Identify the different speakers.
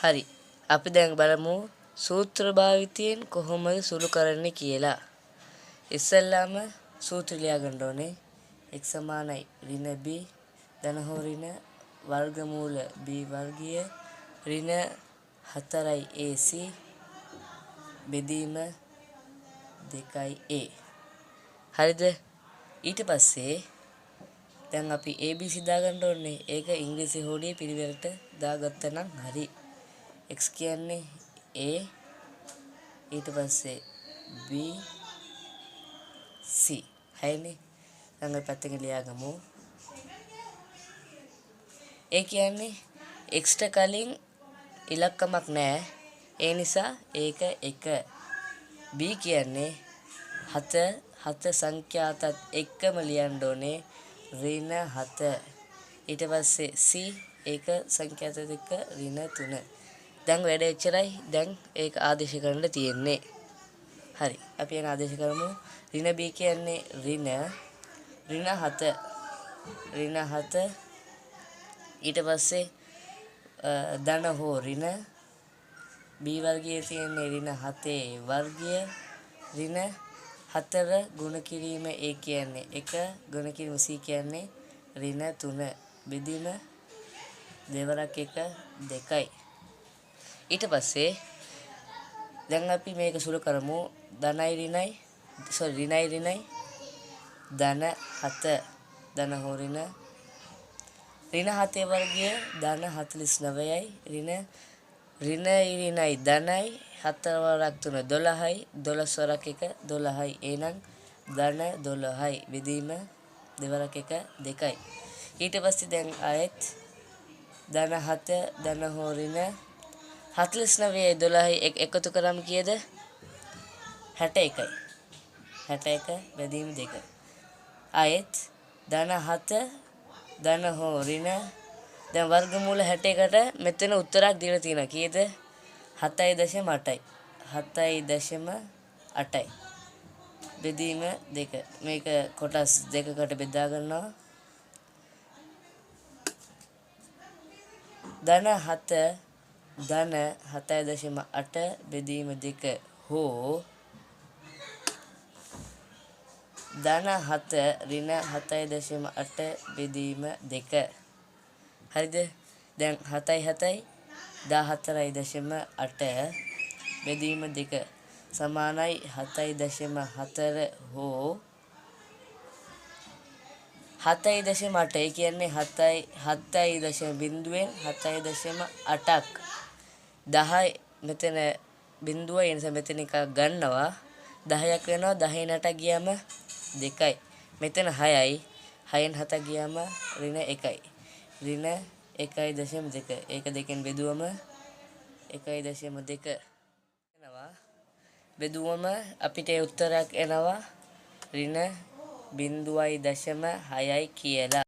Speaker 1: හරි. අපි දැන් බලමු සූත්‍ර භාවිතයෙන් කොහොමද සුළු කරන්නේ කියලා. ඉස්සෙල්ලාම සූත්‍ර ලියා ගන්න ඕනේ. x සමානයි ඍණ b ධන හෝ ඍණ වර්ගමූල b වර්ගය ඍණ 4යි ac බෙදීම 2a. හරිද? ඊට පස්සේ දැන් අපි abc දාගන්න ඕනේ. ඒක ඉංග්‍රීසි හෝඩියේ පිළිවෙලට දාගත්තා නම් හරි. x කියන්නේ a ඊට පස්සේ b c. හරිනේ? දැන් අපි පැත්තකින් ලියාගමු. ඒ කියන්නේ x ට කලින් ඉලක්කමක් නැහැ. ඒ නිසා ඒක 1. b කියන්නේ 7 සංඛ්‍යාතත් එක්කම ලියන්න ඕනේ ඍණ 7. ඊට පස්සේ c ඒක සංඛ්‍යාතත් එක්ක ඍණ 3. දැන් වැඩ එච්චරයි. දැන් ඒක ආදේශ කරන්න තියෙන්නේ. හරි. අපි එන ආදේශ කරමු. ඍණ b කියන්නේ ඍණ 7. ඍණ 7 ඊට පස්සේ ධන හෝ ඍණ b වර්ගයේ තියෙන්නේ ඍණ 7 වර්ගය ඍණ 4 ගුණ කිරීම a කියන්නේ 1 ගුණ කිරීම c කියන්නේ ඍණ 3 බෙදීම දෙවරක් 1 2යි. ඊට පස්සේ දැන් අපි මේක සුළු කරමු. ඍණයි ඍණයි ධන 7 ධන හෝ ඍණ 7 වර්ගය ධන 49යි ඍණයි ධනයි 4 වරක් 3 12යි 12 වරක් 1 12යි. එහෙනම් ධන 12යි බෙදීම දෙවරක් 1 2යි. ඊට පස්සේ දැන් ආයෙත් ධන 7 ධන හෝ ඍණ 49යි 12යි එකතු කරාම කීයද? 61යි. 61 බෙදීම 2. ආයෙත් ධන 7 ධන හෝ ඍණ දැන් වර්ගමූල 61ට මෙතන උත්තරයක් දීලා තියෙනවා. කීයද? 7.8යි. 7.8යි. බෙදීම 2. මේක කොටස් දෙකකට බෙදා ගන්නවා. ධන 7 ධන 7.8 බෙදීම 2 හෝ ධන 7 ඍණ 7.8 බෙදීම 2. හරිද? දැන් 7යි 14.8 බෙදීම 2 සමානයි 7.4 හෝ 7.8. ඒ කියන්නේ 7.0ෙන් 7.8ක් 10 මෙතන බිඳුව ඒ නිසා මෙතන එකක් ගන්නවා 10ක් වෙනවා 10න් 8 ගියාම 2යි. මෙතන 6යි 6න් 7 ගියාම ඍණ 1යි. ඍණ 1.2. ඒක දෙකෙන් බෙදුවම 1.2 එනවා. බෙදුවම අපිට උත්තරයක් එනවා ඍණ 0.6යි කියලා.